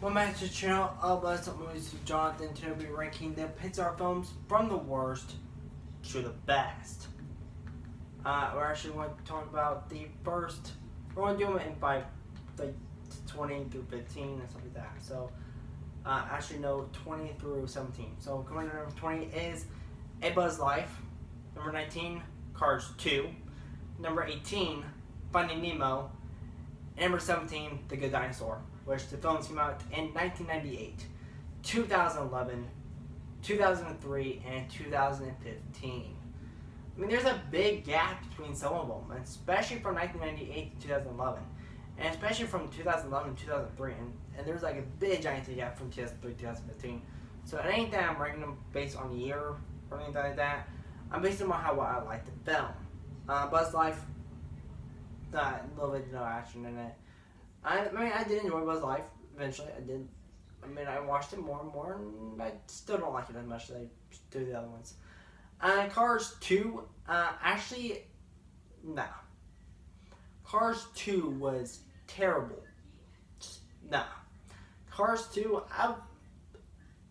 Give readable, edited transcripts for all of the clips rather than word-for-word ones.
Welcome back to the channel of Let's Talk Movies with Jonathan. Today we'll be ranking the Pixar films from the worst to the best. We're actually going to talk about the first. We're going to do them in by like 20 through 15 and stuff like that. So, actually no, 20 through 17. So coming in number 20 is A Bug's Life. Number 19, Cars 2. Number 18, Finding Nemo. And number 17, The Good Dinosaur, which the films came out in 1998, 2011, 2003, and 2015. I mean, there's a big gap between some of them, especially from 1998 to 2011, and especially from 2011 to 2003, and there's like a big giant gap from 2003 to 2015. So it ain't that I'm ranking them based on year or anything like that. I'm basing them on how well I like the film. Buzz Life, a little bit no action in it. I mean, I did enjoy Buzz Life. Eventually, I did. I mean, I watched it more and more, and I still don't like it as much as I do the other ones. Cars 2, actually, nah. Cars 2 was terrible. Just, nah. Cars 2,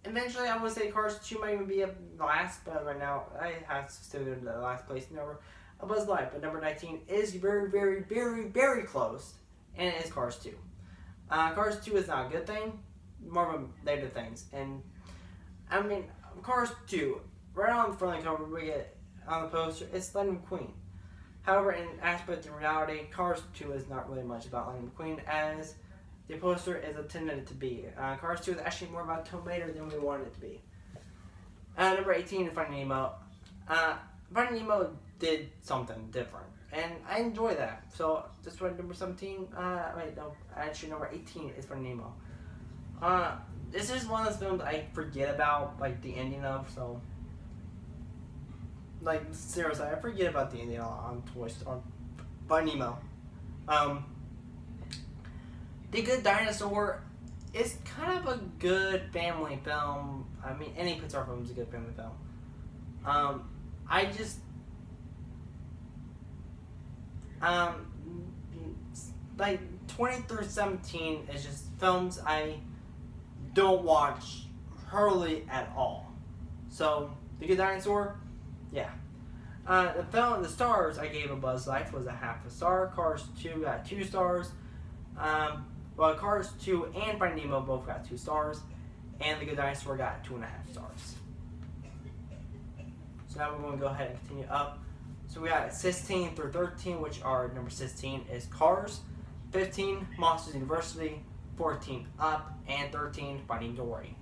eventually I would say Cars 2 might even be a last, but right now I have to stay in the last place. Number A Buzz Life, but number 19 is very, very, very, very close, and it is Cars 2. Cars 2 is not a good thing, more of a negative things. And I mean, Cars 2, right on the front of the cover, we get on the poster, it's Lightning McQueen. However, in aspect of reality, Cars 2 is not really much about Lightning McQueen, as the poster is intended to be. Cars 2 is actually more about Tomato than we wanted it to be. Number 18, Finding Nemo. Finding Nemo did something different, and I enjoy that. So that's why number 17. Wait, no, actually number 18 is Finding Nemo. This is one of those films I forget about, like the ending of. So, like seriously, I forget about the ending on Toy Story, Finding Nemo. The Good Dinosaur is kind of a good family film. I mean, any Pixar film is a good family film. I just like 20 through 17 is just films I don't watch hardly at all. So The Good Dinosaur, yeah. The stars I gave A Buzz Life was a half a star. Cars 2 got 2 stars. Well, Cars 2 and Finding Nemo both got 2 stars, and The Good Dinosaur got 2.5 stars. So now we're going to go ahead and continue up. So we got 16 through 13, which are number 16 is Cars, 15 Monsters University, 14 Up, and 13 Finding Dory,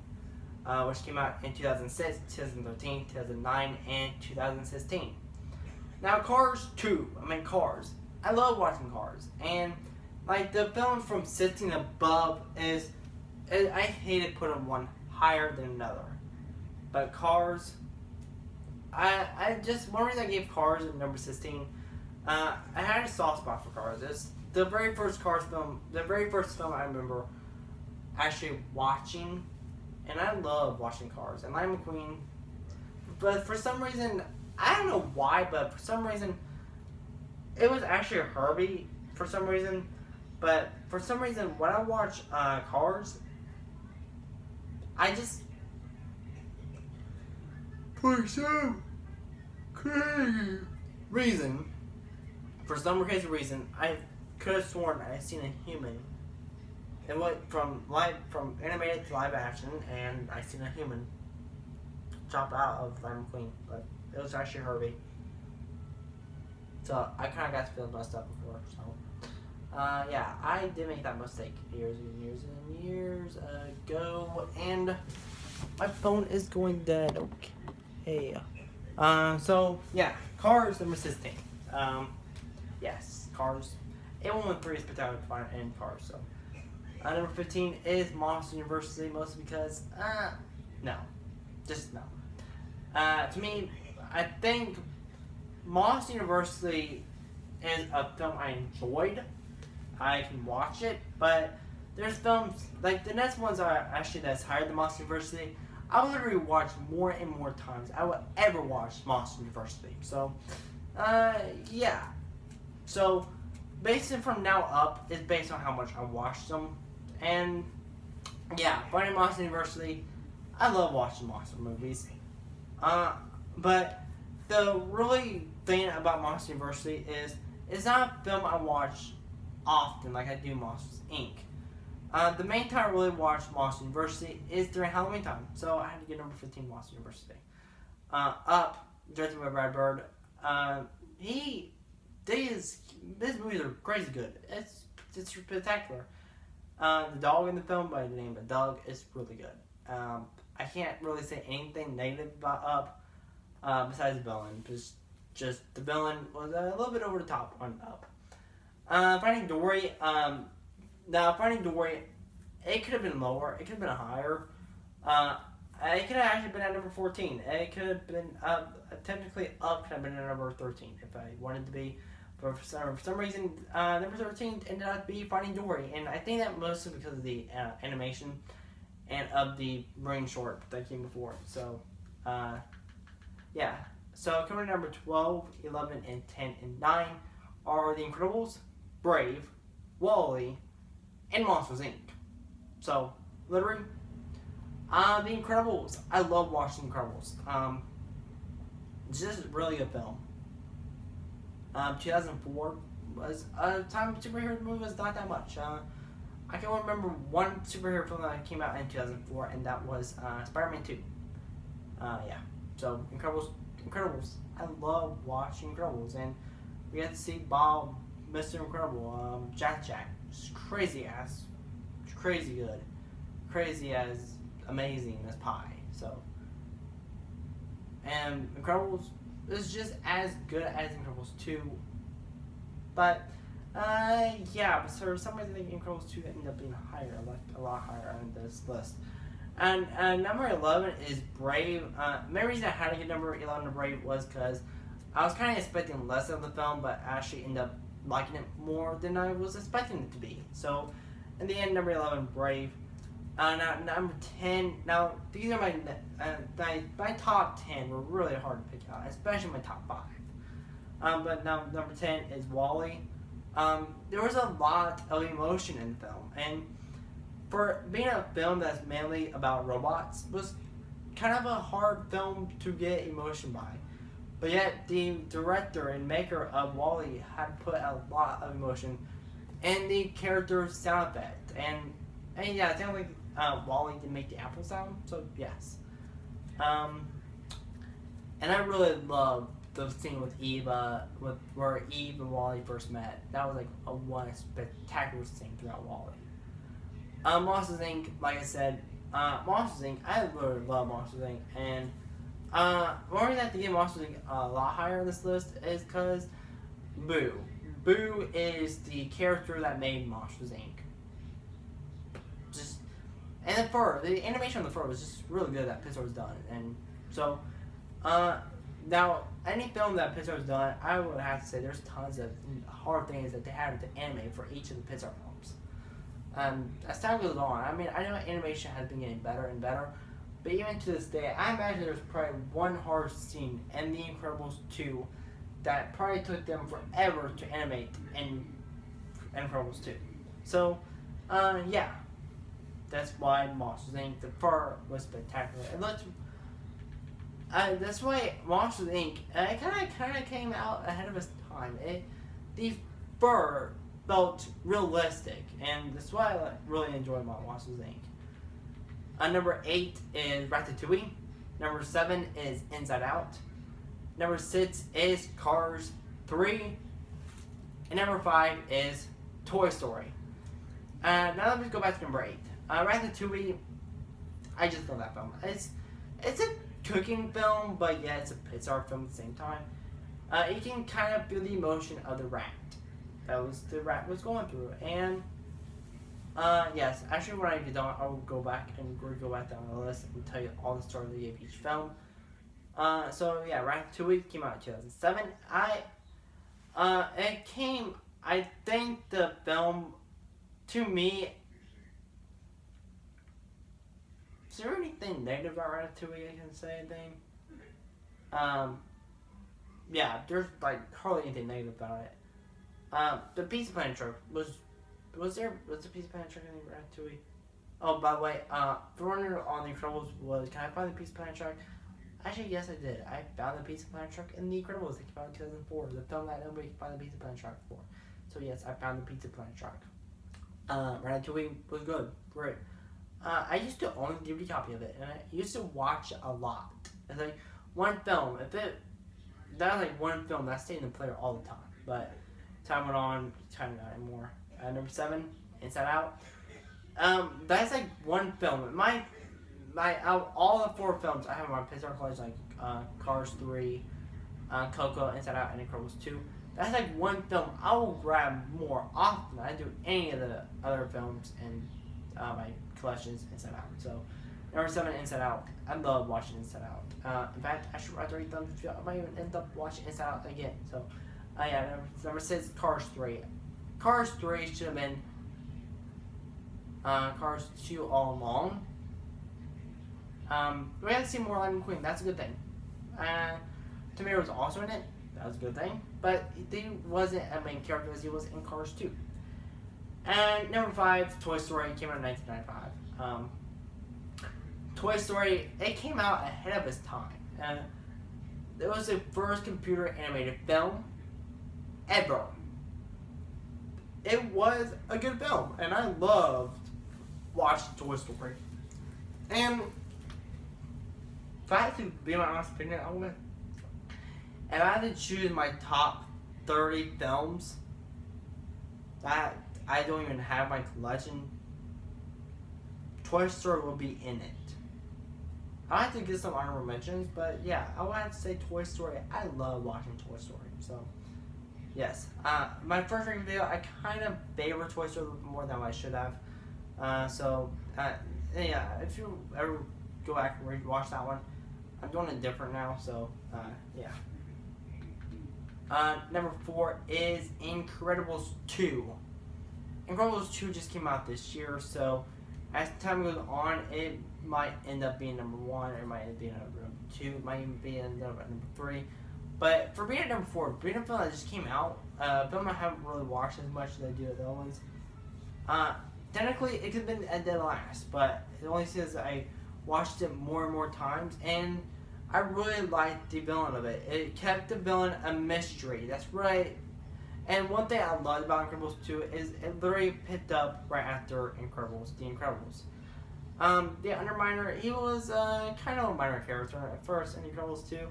which came out in 2006, 2013, 2009, and 2016. Now Cars 2, Cars. I love watching Cars, and like the films from 16 above I hate to put them one higher than another, but Cars. I just, one reason I gave Cars at number 16, I had a soft spot for Cars. It's the very first Cars film, the very first film I remember actually watching, and I love watching Cars. And Lightning McQueen, but for some reason, I don't know why, but for some reason, it was actually Herbie, for some reason, but for some reason, when I watch Cars, I just, for some crazy reason, I could have sworn I seen a human. It went from animated to live action, and I seen a human chop out of Lightning McQueen, but it was actually Herbie. So I kind of got to feel messed up before. So yeah, I did make that mistake years and years and years ago, and my phone is going dead. Okay. So yeah, Cars number 16. Yes, Cars. A113 is spectacular to find in Cars. So number 15 is Monsters University, mostly because no, just no. To me, I think Monsters University is a film I enjoyed. I can watch it, but there's films like the next ones are actually that's higher than Monsters University. I will literally watch more and more times I will ever watch Monsters University. So, yeah. So, based from now up is based on how much I watched them, and yeah, Finding Monster University. I love watching monster movies. But the really thing about Monster University is it's not a film I watch often like I do Monsters Inc. The main time I really watch Monster University is during Halloween time, so I had to get number 15 Monster University. Up, directed by Brad Bird. These movies are crazy good. It's spectacular. The dog in the film by the name of Doug is really good. I can't really say anything negative about Up, besides the villain. Just the villain was a little bit over the top on Up. Finding Dory. Now Finding Dory, it could have been lower. It could have been higher. It could have actually been at number 14. It could have been technically Up could have been at number 13 if I wanted to be. But for some reason, number 13 ended up to be Finding Dory, and I think that mostly because of the animation and of the rain short that came before. So, yeah. So coming to number 12, 11, and 10, and 9 are The Incredibles, Brave, Wall-E, and Monsters Inc. So, literally, The Incredibles. I love watching The Incredibles. It's just a really good film. 2004 was a time superhero movie was not that much. I can remember one superhero film that came out in 2004, and that was Spider-Man 2. Yeah. So, Incredibles. I love watching Incredibles, and we got to see Bob, Mr. Incredible, Jack. Just crazy good, crazy as amazing as pie. So, and Incredibles is just as good as Incredibles 2, but yeah, but for some reason I think Incredibles 2 ended up being higher, like a lot higher on this list. And number 11 is Brave. Main reason I had to get number 11 to Brave was because I was kind of expecting less of the film, but actually ended up liking it more than I was expecting it to be. So, in the end, number 11, Brave. Now, number 10. Now, these are my top 10 were really hard to pick out, especially my top 5. But now, number 10 is Wall-E. There was a lot of emotion in the film, and for being a film that's mainly about robots, was kind of a hard film to get emotion by. But yet, the director and maker of Wall-E had put a lot of emotion in the character's sound effect. And yeah, it sounded like Wall-E did make the apple sound, so yes. And I really loved the scene with Eva, where Eve and Wall-E first met. That was like one spectacular scene throughout Wall-E. Monsters Inc., like I said, Monsters Inc., I really love Monsters Inc., and one reason I have to get Monsters Inc. a lot higher on this list is because Boo. Boo is the character that made Monsters Inc. And the animation on the fur was just really good that Pixar's done, and so, now, any film that Pixar's done, I would have to say there's tons of hard things that they have to animate for each of the Pixar films. As time goes on, I mean, I know animation has been getting better and better, but even to this day, I imagine there's probably one hard scene in The Incredibles 2 that probably took them forever to animate in Incredibles 2. So, yeah. That's why Monsters Inc. The fur was spectacular. It looked. That's why Monsters Inc. It kind of came out ahead of its time. The fur felt realistic, and that's why I really enjoy Monsters Inc. Number 8 is Ratatouille. Number 7 is Inside Out. Number 6 is Cars 3. And number 5 is Toy Story. Now let me go back to number 8. Ratatouille, I just love that film. It's a cooking film, but yeah, it's a Pixar film at the same time. You can kind of feel the emotion of the rat. The rat was going through. And, yes, actually when I get done, I will go back down the list and tell you all the stories they gave each film. So yeah, Ratatouille came out in 2007. I think the film, to me, is there anything negative about Ratatouille I can say anything? Yeah, there's like hardly anything negative about it. The Pizza Planet truck was the Pizza Planet truck in Ratatouille? Oh, by the way, Throwing on the Incredibles was, can I find the Pizza Planet truck? Actually, yes, I did. I found the Pizza Planet truck in the Incredibles that came out in 2004, the film that nobody could find the Pizza Planet truck for. So yes, I found the Pizza Planet truck. Ratatouille was good, great. I used to own a DVD copy of it, and I used to watch it a lot. It's like one film. That was like one film that stayed in the player all the time. But time went on, time not anymore. Number 7, Inside Out. That's like one film. My out of all the 4 films I have in my Pixar collection, like Cars 3, Coco, Inside Out, and Incredibles 2. That's like one film I will grab more often than I do any of the other films in my collections Inside Out. So number 7, Inside Out. I love watching Inside Out. In fact, I should write 3 thumbs. I might even end up watching Inside Out again. So yeah, number 6, Cars 3. Cars 3 should have been Cars 2 all along. We had to see more Lightning McQueen. That's a good thing. Tamir was also in it. That was a good thing. But he wasn't a main character as he was in Cars 2. And number 5, Toy Story, came out in 1995. Toy Story, it came out ahead of its time. It was the first computer animated film ever. It was a good film, and I loved watching Toy Story. And if I had to be my honest opinion, if I had to choose my top 30 films that I don't even have my collection, Toy Story will be in it. I have to get some honorable mentions, but yeah, I would have to say Toy Story. I love watching Toy Story, so yes. My first ranking video, I kind of favor Toy Story a little bit more than I should have. Yeah, if you ever go back and watch that one, I'm doing it different now, so yeah. Number 4 is Incredibles 2. Incredibles 2 just came out this year, so as time goes on, it might end up being number 1, or it might end up being number 2, it might even be end up at number 3. But for being at number 4, being a film that just came out, a film I haven't really watched as much as I do the other ones. Technically, it could have been at dead last, but it only says I watched it more and more times, and I really liked the villain of it. It kept the villain a mystery. That's right. And one thing I loved about Incredibles 2 is it literally picked up right after Incredibles, The Incredibles. The Underminer, he was kind of a minor character at first in Incredibles 2.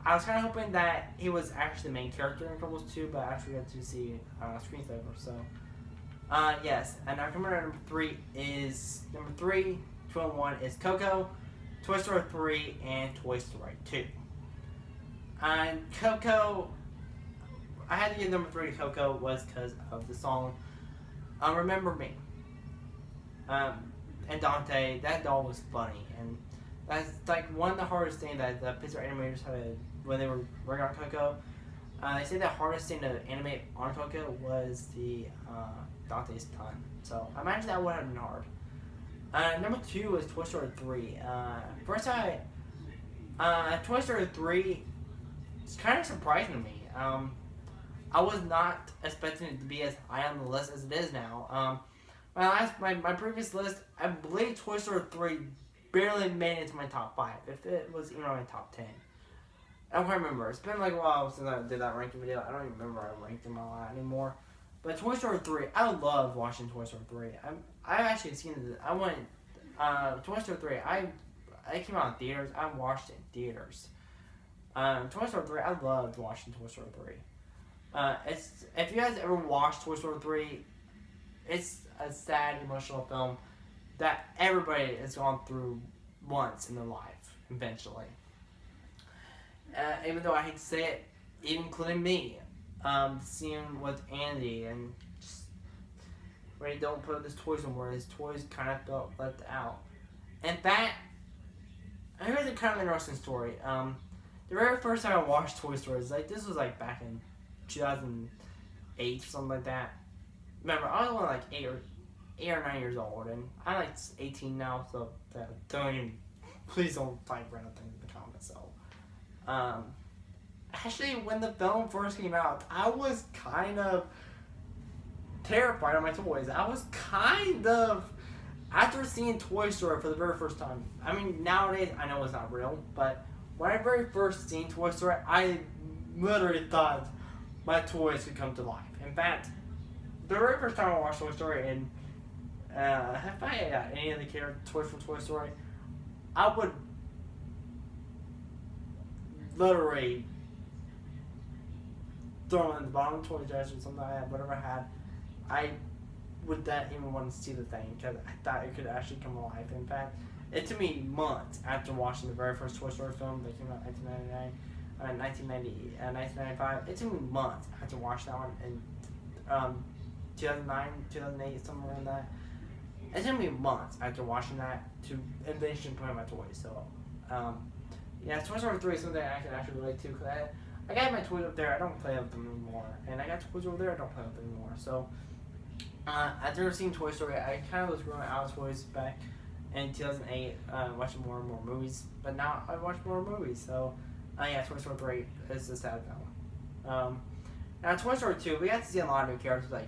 I was kind of hoping that he was actually the main character in Incredibles 2, but I actually got to see screensaver. So, yes. And now coming to number 3 is 2 and 1 is Coco, Toy Story 3, and Toy Story 2. And Coco, I had to give number 3 to Coco was because of the song Remember Me. And Dante, that doll was funny, and that's like one of the hardest things that the Pixar animators had when they were working on Coco. They say the hardest thing to animate on Coco was the Dante's tongue. So I imagine that would have been hard. Number 2 was Toy Story 3. First time, Toy Story 3 is kind of surprising to me. I was not expecting it to be as high on the list as it is now. My previous list, I believe Toy Story 3 barely made it to my top 5, if it was even on my top 10. I don't quite remember. It's been like a while since I did that ranking video. I don't even remember I ranked them a lot anymore. But Toy Story 3, I love watching Toy Story 3. I've actually seen it. I went, Toy Story 3, it came out in theaters. I watched it in theaters. Toy Story 3, I loved watching Toy Story 3. If you guys ever watched Toy Story 3, it's a sad, emotional film that everybody has gone through once in their life, eventually. Even though I hate to say it, even including me, seeing with Andy and just when he don't put his toys somewhere, his toys kind of felt left out. And that, here's a kind of interesting story. The very first time I watched Toy Story, this was like back in 2008 or something like that. Remember, I was only like 8 or 9 years old, and I'm like 18 now, so please don't type random things in the comments. So, actually, when the film first came out, I was kind of terrified of my toys. I was kind of After seeing Toy Story for the very first time, I mean, nowadays I know it's not real, but when I very first seen Toy Story, I literally thought my toys could come to life. In fact, the very first time I watched Toy Story, and if I had any of the toys from Toy Story, I would literally throw them in the bottom of the toy chest or something like that, whatever I had. I would not even want to see the thing because I thought it could actually come alive. In fact, it took me months after watching the very first Toy Story film that came out in 1995. It took me months after watching that one in 2009, 2008, somewhere around that. It took me months after watching that to eventually put in my toys. So, yeah, Toy Story 3 is something I can actually relate to because I got my toys up there. I don't play with them anymore, and I got toys over there. I don't play with them anymore. So. After seeing Toy Story, I kind of was growing out of toys back in 2008, watching more and more movies. But now I watch more movies, so yeah, Toy Story 3 is the sad film. Now, Toy Story 2, we got to see a lot of new characters like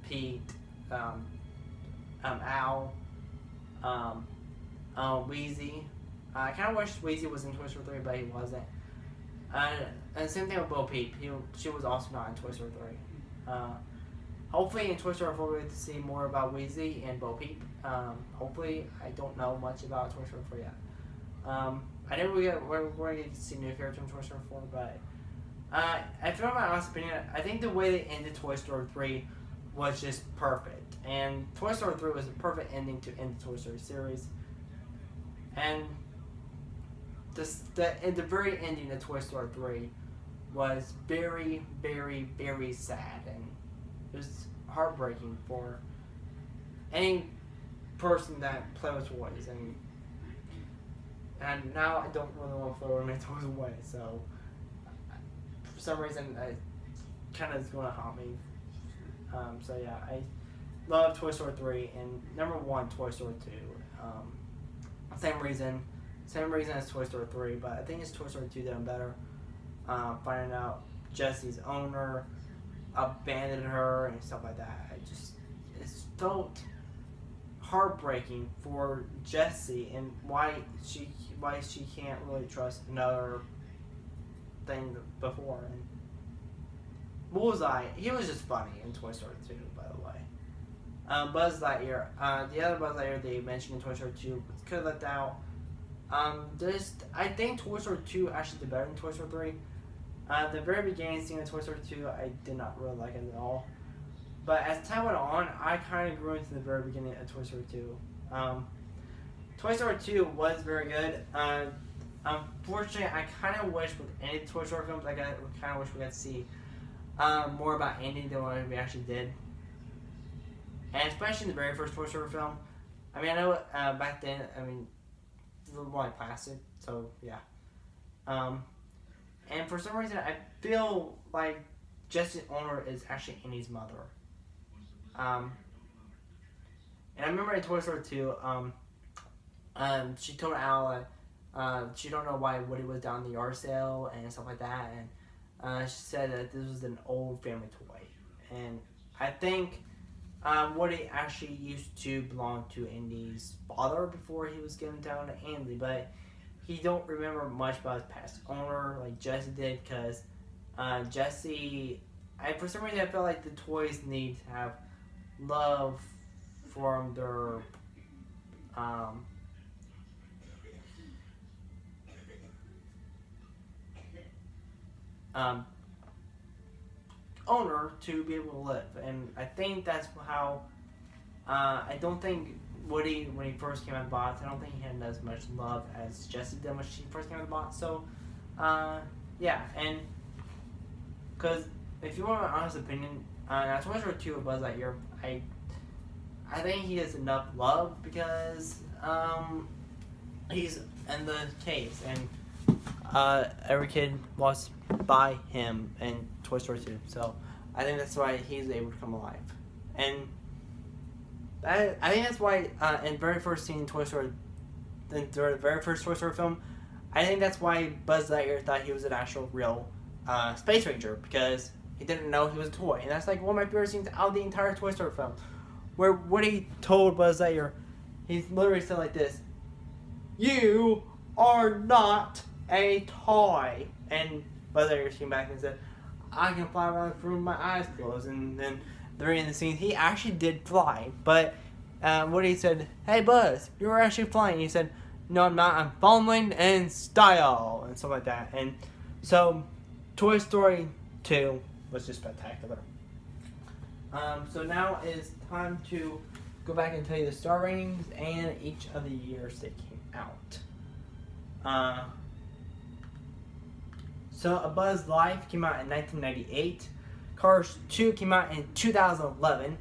Pete, Al, Wheezy. I kind of wish Wheezy was in Toy Story 3, but he wasn't. And same thing with Bo Peep. She was also not in Toy Story 3. Hopefully in Toy Story 4 we get to see more about Wheezy and Bo Peep. Hopefully, I don't know much about Toy Story 4 yet. I know we're going to get to see new characters in Toy Story 4, but if you want my honest opinion, I think the way they ended Toy Story 3 was just perfect. And Toy Story 3 was a perfect ending to end the Toy Story series. And the very ending of Toy Story 3 was very, very, very sad. And it was heartbreaking for any person that plays with toys, and now I don't really want to throw my toys away. So for some reason, it kind of is going to haunt me. So yeah, I love Toy Story 3 and number 1, Toy Story 2. Same reason as Toy Story 3, but I think it's Toy Story 2 done better. Finding out Jesse's owner abandoned her and stuff like that. It felt heartbreaking for Jessie and why she can't really trust another thing before. And Bullseye, he was just funny in Toy Story 2, by the way. Buzz Lightyear, the other Buzz Lightyear they mentioned in Toy Story 2 could have left out. I think Toy Story 2 actually did better than Toy Story 3. The very beginning scene of Toy Story 2, I did not really like it at all. But as time went on, I kind of grew into the very beginning of Toy Story 2. Toy Story 2 was very good. Unfortunately, I kind of wish with any Toy Story films, I kind of wish we got to see more about Andy than what we actually did. And especially in the very first Toy Story film. I mean, I know back then, I mean, it was more like plastic, so yeah. And for some reason, I feel like Jesse's owner is actually Andy's mother. And I remember in Toy Story 2, she told Al she don't know why Woody was down the yard sale and stuff like that. And she said that this was an old family toy. And I think Woody actually used to belong to Andy's father before he was given down to Andy. But he don't remember much about his past owner like Jesse did, because Jesse, for some reason I felt like the toys need to have love from their owner to be able to live. And I think that's how I don't think Woody, when he first came out of the box, I don't think he had as much love as Jessie did when she first came out of the box. So, yeah, and because if you want my honest opinion, Toy Story 2 of Buzz Lightyear, I think he has enough love because he's in the caves and every kid walks by him in Toy Story 2. So I think that's why he's able to come alive. And I think that's why in the very first scene in Toy Story, the very first Toy Story film, I think that's why Buzz Lightyear thought he was an actual real space ranger, because he didn't know he was a toy. And that's like one of my favorite scenes out of the entire Toy Story film, where Woody told Buzz Lightyear, He literally said like this: "You are not a toy." And Buzz Lightyear came back and said, "I can fly around the room with my eyes closed." And then during the scene, he actually did fly. But Woody said, "Hey Buzz, you're actually flying." And he said, "No, I'm not. I'm falling in style," and stuff like that. And so, Toy Story 2 was just spectacular. So now it's time to go back and tell you the star ratings and each of the years they came out. So A Buzz Life came out in 1998. Cars 2 came out in 2011.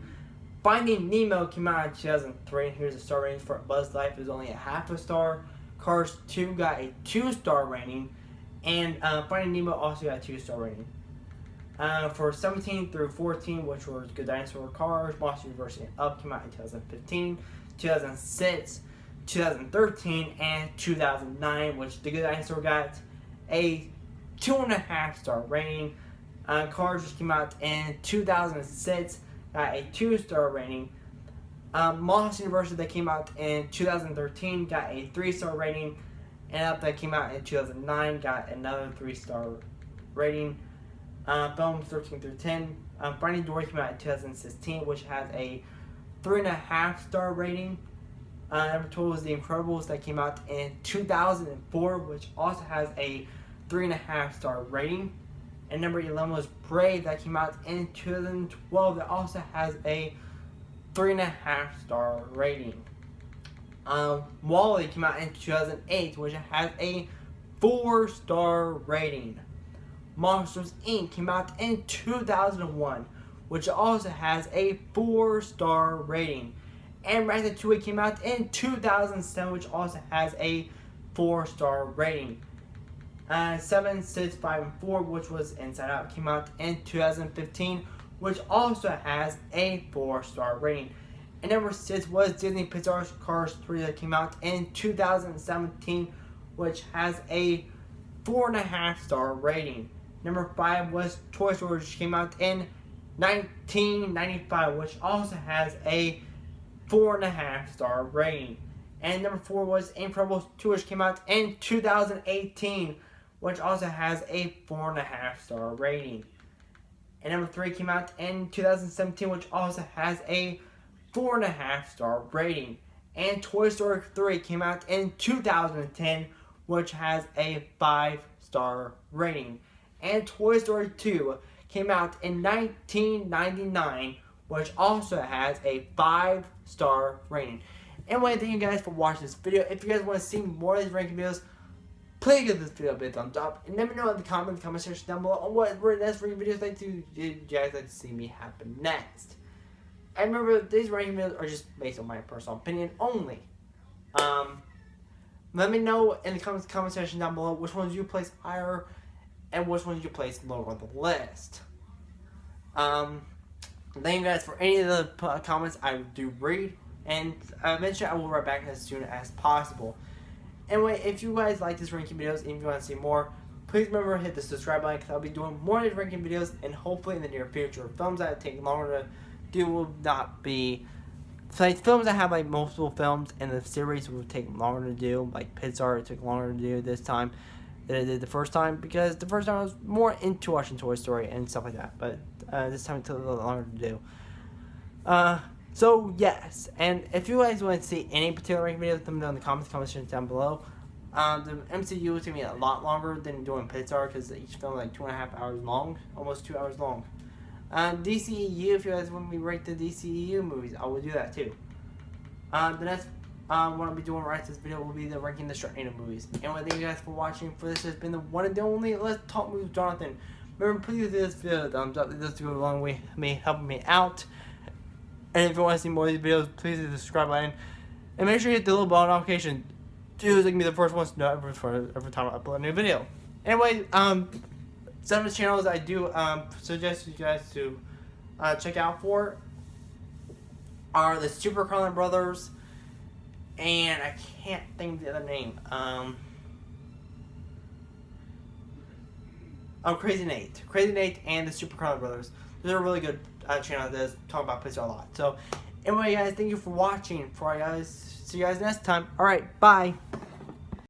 Finding Nemo came out in 2003. And here's the star rating for A Buzz Life. It was only a half a star. Cars 2 got a 2-star rating. And Finding Nemo also got a 2-star rating. For 17 through 14, which were Good Dinosaur Cars, Monster University and Up came out in 2015, 2006, 2013, and 2009, which The Good Dinosaur got a 2.5-star rating. Cars just came out in 2006, got a 2-star rating. Monster University that came out in 2013 got a 3-star rating. And Up that came out in 2009 got another 3-star rating. Films 13 through 10. Finding Dory came out in 2016, which has a 3.5-star rating. Number 12 was The Incredibles that came out in 2004, which also has a 3.5-star rating. And number 11 was Brave that came out in 2012 that also has a 3.5-star rating. WALL-E came out in 2008, which has a 4-star rating. Monsters Inc. came out in 2001, which also has a 4-star rating. And Ratatouille came out in 2007, which also has a 4-star rating. 7, 6, 5, and 4, which was Inside Out, came out in 2015, which also has a 4-star rating. And number 6 was Disney Pixar's Cars 3 that came out in 2017, which has a 4.5-star rating. Number 5 was Toy Story, which came out in 1995, which also has a 4.5-star rating. And number 4 was Incredibles 2, which came out in 2018, which also has a 4.5-star rating. And number 3 came out in 2017, which also has a 4.5-star rating. And Toy Story 3 came out in 2010, which has a 5-star rating. And Toy Story 2 came out in 1999, which also has a 5-star rating. Anyway, thank you guys for watching this video. If you guys want to see more of these ranking videos, please give this video a big thumbs up. And let me know in the comment section down below on what next ranking videos you guys like to see me happen next. And remember, these ranking videos are just based on my personal opinion only. Let me know in the comment section down below which ones you place higher and which ones you place lower on the list. Thank you guys for any of the comments I do read, and eventually I will write back as soon as possible. Anyway, if you guys like this ranking videos and if you want to see more, please remember to hit the subscribe button, because I'll be doing more of these ranking videos, and hopefully in the near future, films that take longer to do will not be, like films that have like multiple films and the series will take longer to do, like Pixar, it took longer to do this time than it did the first time, because the first time I was more into watching Toy Story and stuff like that, but this time it took a little longer to do. So yes, and if you guys want to see any particular ranking videos, let me know in the comments section down below. The MCU is going to be a lot longer than doing Pixar, because each film is like 2.5 hours long, almost 2 hours long. DCEU, if you guys want me to rate the DCEU movies, I will do that too. The next what I'll be doing right after this video will be the ranking the Sharknado movies. Anyway, thank you guys for watching. For this has been the one and the only Let's Talk Movies with Jonathan. Remember, please give this video a thumbs up. This goes a long way helping me out. And if you want to see more of these videos, please hit the subscribe button. And make sure you hit the little bell notification. Dude, they can be the first ones to know every time I upload a new video. Anyway, some of the channels I do suggest you guys to check out for are the Super Carlin Brothers, and I can't think of the other name. Crazy Nate and the Super Carlin Brothers. They're a really good channel that does talk about Pixar a lot. So, Anyway, guys, thank you for watching. For guys, see you guys next time. Alright, bye.